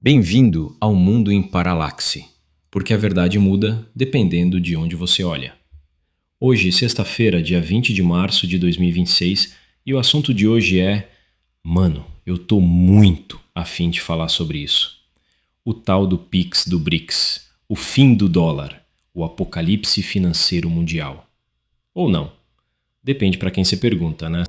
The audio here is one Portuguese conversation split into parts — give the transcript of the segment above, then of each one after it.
Bem-vindo ao mundo em paralaxe, porque a verdade muda dependendo de onde você olha. Hoje, sexta-feira, dia 20 de março de 2026, e o assunto de hoje é: mano, eu tô muito afim de falar sobre isso. O tal do Pix do BRICS, o fim do dólar, o apocalipse financeiro mundial. Ou não. Depende pra quem você pergunta, né?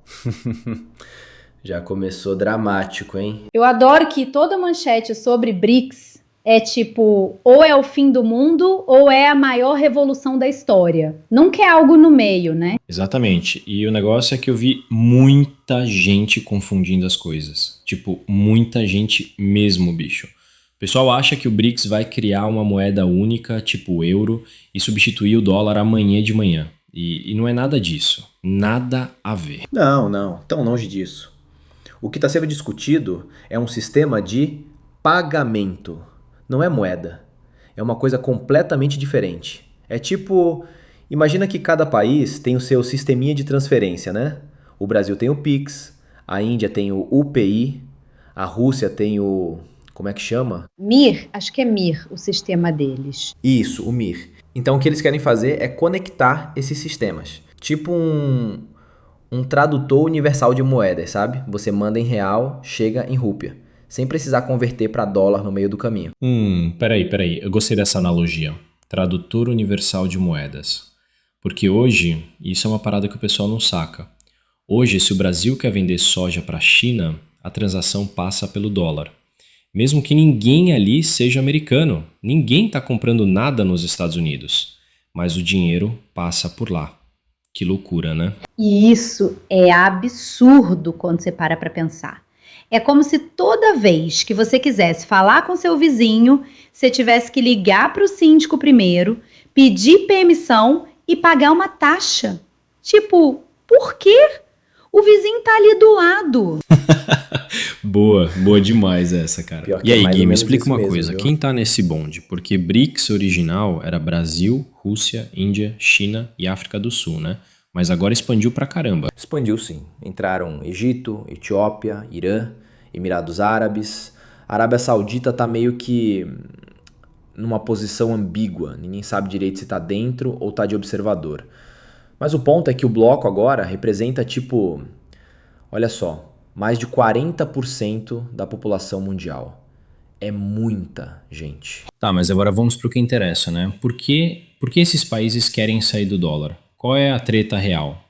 Já começou dramático, hein? Eu adoro que toda manchete sobre BRICS é tipo, ou é o fim do mundo, ou é a maior revolução da história. Nunca é algo no meio, né? Exatamente. E o negócio é que eu vi muita gente confundindo as coisas. Tipo, muita gente mesmo, bicho. O pessoal acha que o BRICS vai criar uma moeda única, tipo o euro, e substituir o dólar amanhã de manhã. E não é nada disso. Nada a ver. Não, tão longe disso. O que está sendo discutido é um sistema de pagamento, não é moeda. É uma coisa completamente diferente. É tipo, imagina que cada país tem o seu sisteminha de transferência, né? O Brasil tem o Pix, a Índia tem o UPI, a Rússia tem o... como é que chama? MIR, acho que é MIR o sistema deles. Isso, o MIR. Então o que eles querem fazer é conectar esses sistemas. Tipo um tradutor universal de moedas, sabe? Você manda em real, chega em rúpia, sem precisar converter para dólar no meio do caminho. Peraí. Eu gostei dessa analogia. Tradutor universal de moedas. Porque hoje, isso é uma parada que o pessoal não saca. Hoje, se o Brasil quer vender soja para a China, a transação passa pelo dólar. Mesmo que ninguém ali seja americano. Ninguém está comprando nada nos Estados Unidos. Mas o dinheiro passa por lá. Que loucura, né? E isso é absurdo quando você para pensar. É como se toda vez que você quisesse falar com seu vizinho, você tivesse que ligar para o síndico primeiro, pedir permissão e pagar uma taxa. Tipo, por quê? O vizinho tá ali do lado. Boa demais essa, cara. Pior que E é aí, mais ou Gui, me menos explica isso uma mesmo, coisa. viu? Quem tá nesse bonde? Porque BRICS original era Brasil, Rússia, Índia, China e África do Sul, né? Mas agora expandiu pra caramba. Expandiu sim. Entraram Egito, Etiópia, Irã, Emirados Árabes. A Arábia Saudita tá meio que numa posição ambígua. Ninguém sabe direito se tá dentro ou tá de observador. Mas o ponto é que o bloco agora representa tipo, olha só, mais de 40% da população mundial. É muita gente. Tá, mas agora vamos pro que interessa, né? Por que esses países querem sair do dólar? Qual é a treta real?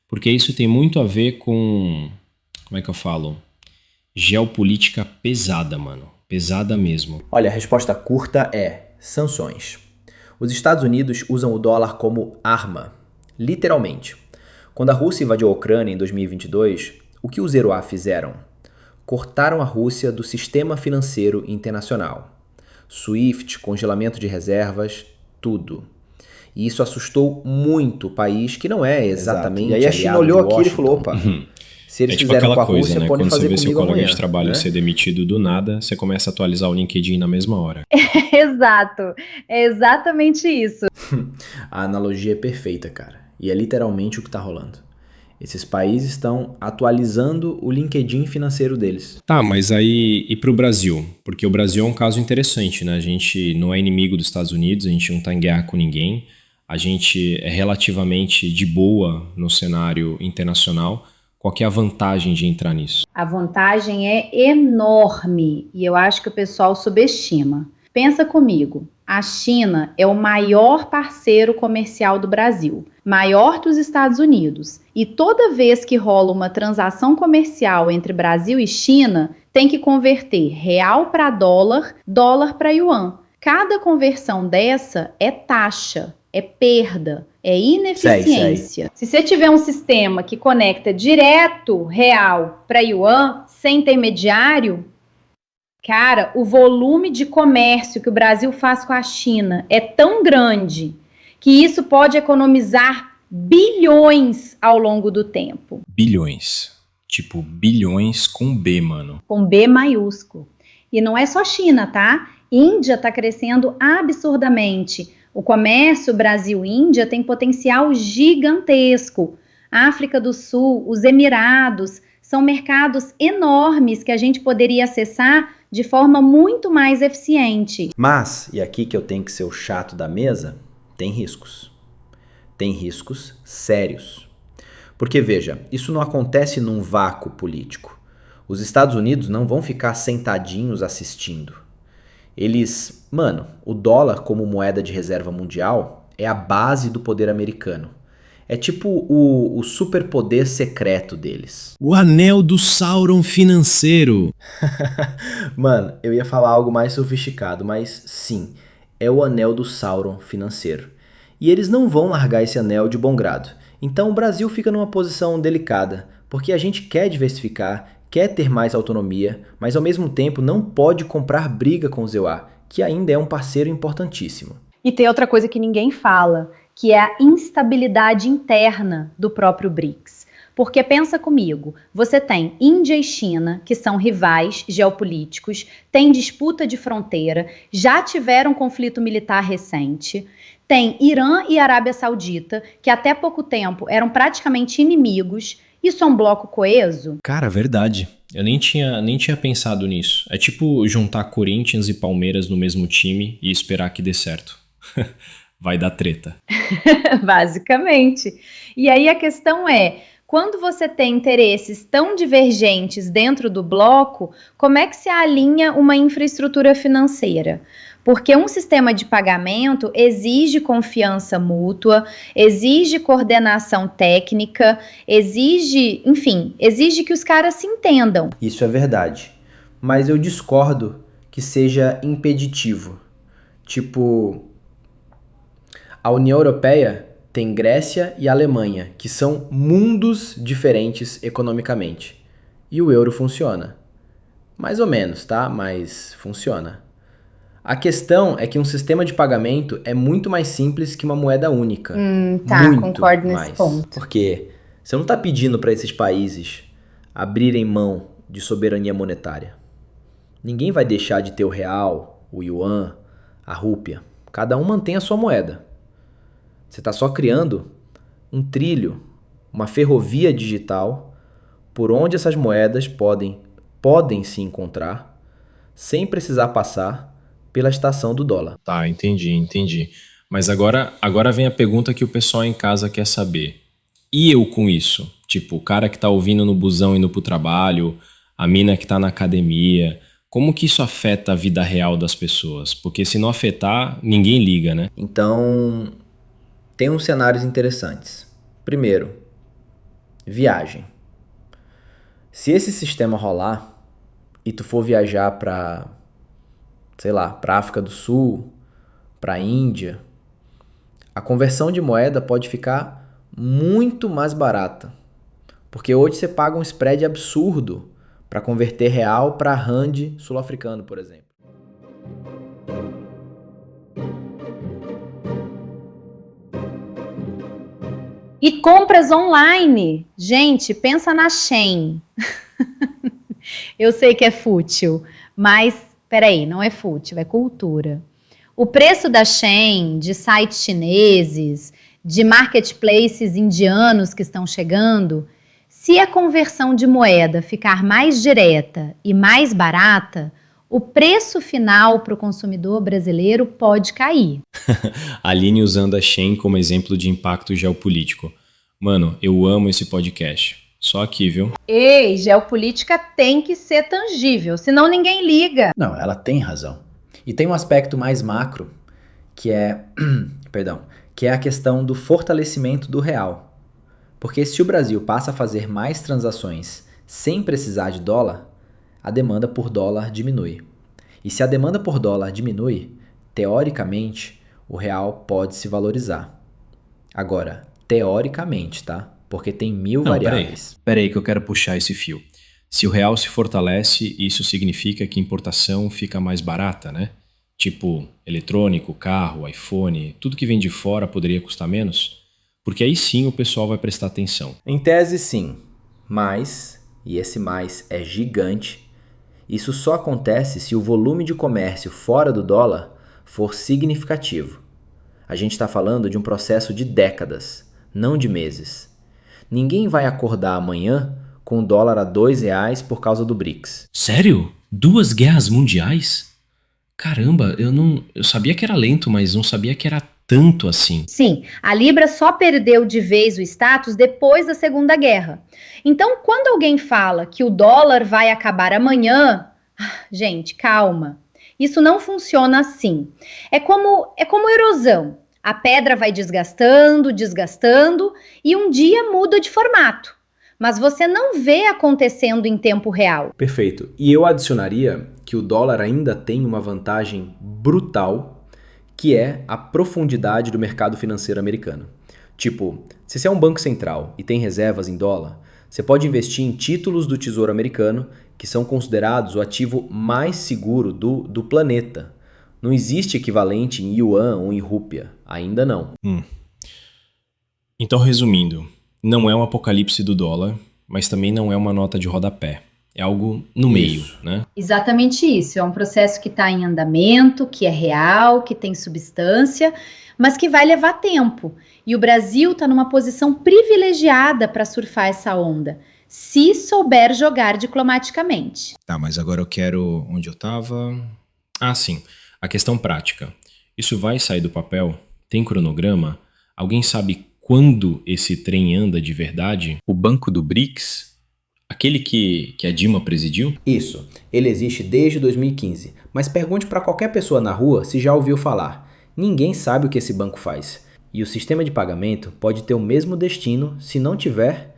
Porque isso tem muito a ver com, como é que eu falo? Geopolítica pesada, mano. Pesada mesmo. Olha, a resposta curta é sanções. Os Estados Unidos usam o dólar como arma, literalmente. Quando a Rússia invadiu a Ucrânia em 2022, o que os Zeroá fizeram? Cortaram a Rússia do sistema financeiro internacional. SWIFT, congelamento de reservas, tudo. E isso assustou muito o país que não é exatamente. E aí a China aliado olhou de aquilo e falou, Washington. opa, Se eles É tipo fizeram com aquela a coisa, Rússia, né? podem Quando você fazer vê seu comigo colega amanhã. de trabalho Né? ser demitido do nada, você começa a atualizar o LinkedIn na mesma hora. Exato, é exatamente isso. A analogia é perfeita, cara. E é literalmente o que tá rolando. Esses países estão atualizando o LinkedIn financeiro deles. Tá, mas aí e pro Brasil? Porque o Brasil é um caso interessante, né? A gente não é inimigo dos Estados Unidos, a gente não tá em guerra com ninguém, a gente é relativamente de boa no cenário internacional. Qual que é a vantagem de entrar nisso? A vantagem é enorme e eu acho que o pessoal subestima. Pensa comigo, a China é o maior parceiro comercial do Brasil, maior dos Estados Unidos. E toda vez que rola uma transação comercial entre Brasil e China, tem que converter real para dólar, dólar para yuan. Cada conversão dessa é taxa, é perda, é ineficiência. Se você tiver um sistema que conecta direto real para yuan, sem intermediário, cara, o volume de comércio que o Brasil faz com a China é tão grande que isso pode economizar bilhões ao longo do tempo. Bilhões. Tipo, bilhões com B, mano. Com B maiúsculo. E não é só China, tá? Índia está crescendo absurdamente. O comércio Brasil-Índia tem potencial gigantesco. África do Sul, os Emirados, são mercados enormes que a gente poderia acessar de forma muito mais eficiente. Mas, e aqui que eu tenho que ser o chato da mesa, tem riscos. Tem riscos sérios. Porque veja, isso não acontece num vácuo político. Os Estados Unidos não vão ficar sentadinhos assistindo. O dólar como moeda de reserva mundial é a base do poder americano. É tipo o superpoder secreto deles. O anel do Sauron financeiro. Mano, eu ia falar algo mais sofisticado, mas sim, é o anel do Sauron financeiro. E eles não vão largar esse anel de bom grado. Então o Brasil fica numa posição delicada, porque a gente quer diversificar, quer ter mais autonomia, mas ao mesmo tempo não pode comprar briga com o ZEUA, que ainda é um parceiro importantíssimo. E tem outra coisa que ninguém fala, que é a instabilidade interna do próprio BRICS. Porque pensa comigo, você tem Índia e China, que são rivais geopolíticos, tem disputa de fronteira, já tiveram conflito militar recente, tem Irã e Arábia Saudita, que até pouco tempo eram praticamente inimigos. Isso é um bloco coeso? Cara, verdade. Eu nem tinha pensado nisso. É tipo juntar Corinthians e Palmeiras no mesmo time e esperar que dê certo. Vai dar treta. Basicamente. E aí a questão é, quando você tem interesses tão divergentes dentro do bloco, como é que se alinha uma infraestrutura financeira? Porque um sistema de pagamento exige confiança mútua, exige coordenação técnica, exige que os caras se entendam. Isso é verdade, mas eu discordo que seja impeditivo. Tipo, a União Europeia tem Grécia e Alemanha, que são mundos diferentes economicamente. E o euro funciona. Mais ou menos, tá? Mas funciona. A questão é que um sistema de pagamento é muito mais simples que uma moeda única. Muito concordo nesse mais. ponto. Porque você não está pedindo para esses países abrirem mão de soberania monetária. Ninguém vai deixar de ter o real, o yuan, a rúpia. Cada um mantém a sua moeda. Você está só criando um trilho, uma ferrovia digital por onde essas moedas podem se encontrar sem precisar passar pela estação do dólar. Tá, entendi. Mas agora vem a pergunta que o pessoal em casa quer saber. E eu com isso? Tipo, o cara que tá ouvindo no busão indo pro trabalho, a mina que tá na academia, como que isso afeta a vida real das pessoas? Porque se não afetar, ninguém liga, né? Então, tem uns cenários interessantes. Primeiro, viagem. Se esse sistema rolar e tu for viajar pra África do Sul, pra Índia, a conversão de moeda pode ficar muito mais barata. Porque hoje você paga um spread absurdo para converter real para rand sul-africano, por exemplo. E compras online. Gente, pensa na Shein. Eu sei que é fútil, mas peraí, não é fútil, é cultura. O preço da Shein, de sites chineses, de marketplaces indianos que estão chegando, se a conversão de moeda ficar mais direta e mais barata, o preço final para o consumidor brasileiro pode cair. Aline usando a Shein como exemplo de impacto geopolítico. Mano, eu amo esse podcast. Só aqui, viu? Ei, geopolítica tem que ser tangível, senão ninguém liga. Não, ela tem razão. E tem um aspecto mais macro, que é, que é a questão do fortalecimento do real. Porque se o Brasil passa a fazer mais transações sem precisar de dólar, a demanda por dólar diminui. E se a demanda por dólar diminui, teoricamente, o real pode se valorizar. Agora, teoricamente, tá? Porque tem mil variáveis. Peraí que eu quero puxar esse fio. Se o real se fortalece, isso significa que a importação fica mais barata, né? Tipo, eletrônico, carro, iPhone, tudo que vem de fora poderia custar menos? Porque aí sim o pessoal vai prestar atenção. Em tese, sim. Mas, e esse mais é gigante, isso só acontece se o volume de comércio fora do dólar for significativo. A gente está falando de um processo de décadas, não de meses. Ninguém vai acordar amanhã com o dólar a R$2 por causa do BRICS. Sério? 2 guerras mundiais? Caramba, eu sabia que era lento, mas não sabia que era tanto assim. Sim, a Libra só perdeu de vez o status depois da Segunda Guerra. Então, quando alguém fala que o dólar vai acabar amanhã, gente, calma. Isso não funciona assim. É como erosão. A pedra vai desgastando, desgastando e um dia muda de formato. Mas você não vê acontecendo em tempo real. Perfeito. E eu adicionaria que o dólar ainda tem uma vantagem brutal, que é a profundidade do mercado financeiro americano. Tipo, se você é um banco central e tem reservas em dólar, você pode investir em títulos do Tesouro Americano, que são considerados o ativo mais seguro do planeta. Não existe equivalente em yuan ou em rúpia, ainda não. Então, resumindo, não é um apocalipse do dólar, mas também não é uma nota de rodapé. É algo no meio, né? Exatamente isso. É um processo que está em andamento, que é real, que tem substância, mas que vai levar tempo. E o Brasil está numa posição privilegiada para surfar essa onda, se souber jogar diplomaticamente. Tá, mas agora eu quero... Onde eu tava? Ah, sim. A questão prática. Isso vai sair do papel? Tem cronograma? Alguém sabe quando esse trem anda de verdade? O Banco do BRICS? Aquele que a Dilma presidiu? Isso, ele existe desde 2015, mas pergunte para qualquer pessoa na rua se já ouviu falar. Ninguém sabe o que esse banco faz. E o sistema de pagamento pode ter o mesmo destino se não tiver,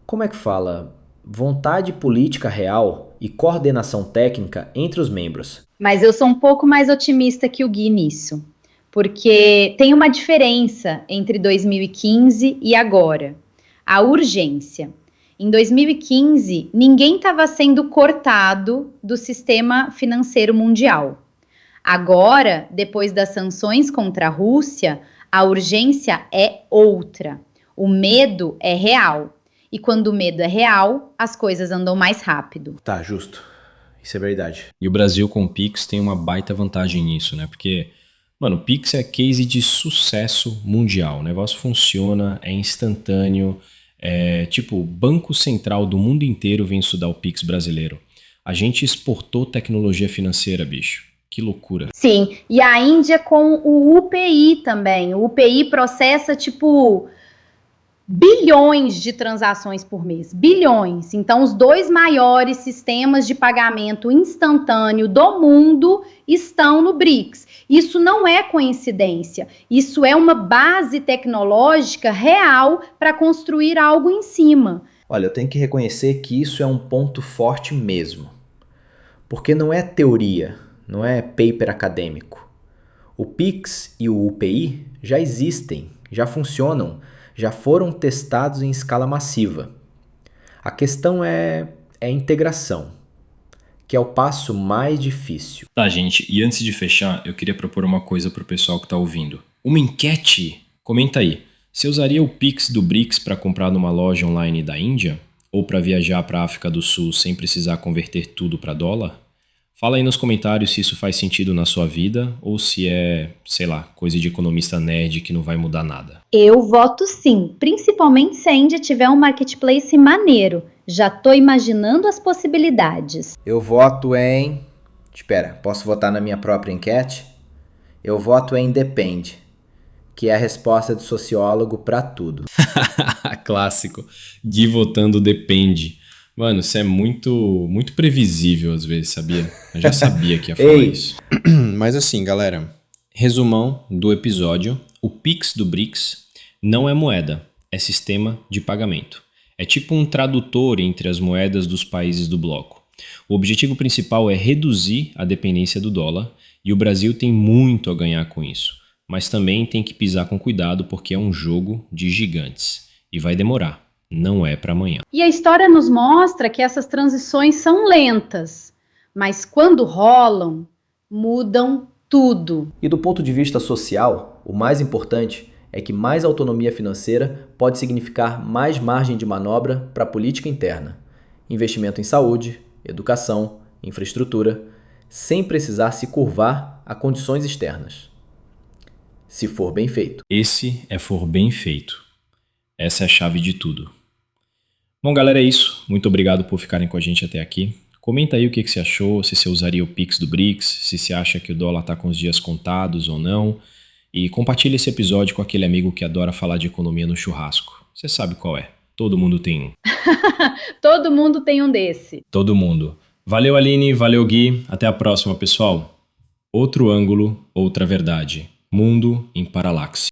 como é que fala, vontade política real e coordenação técnica entre os membros. Mas eu sou um pouco mais otimista que o Gui nisso, porque tem uma diferença entre 2015 e agora. A urgência. Em 2015, ninguém estava sendo cortado do sistema financeiro mundial. Agora, depois das sanções contra a Rússia, a urgência é outra. O medo é real. E quando o medo é real, as coisas andam mais rápido. Tá, justo. Isso é verdade. E o Brasil com o Pix tem uma baita vantagem nisso, né? Porque, mano, o Pix é case de sucesso mundial. O negócio funciona, é instantâneo. É tipo, o Banco Central do mundo inteiro vem estudar o Pix brasileiro. A gente exportou tecnologia financeira, bicho. Que loucura. Sim, e a Índia com o UPI também. O UPI processa, tipo, bilhões de transações por mês. Bilhões. Então, os 2 maiores sistemas de pagamento instantâneo do mundo estão no BRICS. Isso não é coincidência. Isso é uma base tecnológica real para construir algo em cima. Olha, eu tenho que reconhecer que isso é um ponto forte mesmo. Porque não é teoria, não é paper acadêmico. O Pix e o UPI já existem, já funcionam, já foram testados em escala massiva. A questão é a integração, que é o passo mais difícil. Tá, gente, e antes de fechar, eu queria propor uma coisa pro pessoal que tá ouvindo. Uma enquete? Comenta aí. Você usaria o Pix do BRICS para comprar numa loja online da Índia? Ou para viajar para a África do Sul sem precisar converter tudo para dólar? Fala aí nos comentários se isso faz sentido na sua vida ou se é, sei lá, coisa de economista nerd que não vai mudar nada. Eu voto sim, principalmente se a Índia tiver um marketplace maneiro. Já tô imaginando as possibilidades. Eu voto em... Espera, posso votar na minha própria enquete? Eu voto em depende, que é a resposta do sociólogo para tudo. Clássico. Gui votando depende. Mano, isso é muito previsível às vezes, sabia? Eu já sabia que ia falar isso. Mas assim, galera, resumão do episódio. O Pix do BRICS não é moeda, é sistema de pagamento. É tipo um tradutor entre as moedas dos países do bloco. O objetivo principal é reduzir a dependência do dólar e o Brasil tem muito a ganhar com isso. Mas também tem que pisar com cuidado porque é um jogo de gigantes. E vai demorar. Não é para amanhã. E a história nos mostra que essas transições são lentas, mas quando rolam, mudam tudo. E do ponto de vista social, o mais importante é que mais autonomia financeira pode significar mais margem de manobra para a política interna, investimento em saúde, educação, infraestrutura, sem precisar se curvar a condições externas. Se for bem feito. Esse é for bem feito. Essa é a chave de tudo. Bom, galera, é isso. Muito obrigado por ficarem com a gente até aqui. Comenta aí o que você achou, se você usaria o Pix do BRICS, se você acha que o dólar está com os dias contados ou não. E compartilhe esse episódio com aquele amigo que adora falar de economia no churrasco. Você sabe qual é. Todo mundo tem um. Todo mundo tem um desse. Todo mundo. Valeu, Aline. Valeu, Gui. Até a próxima, pessoal. Outro ângulo, outra verdade. Mundo em paralaxe.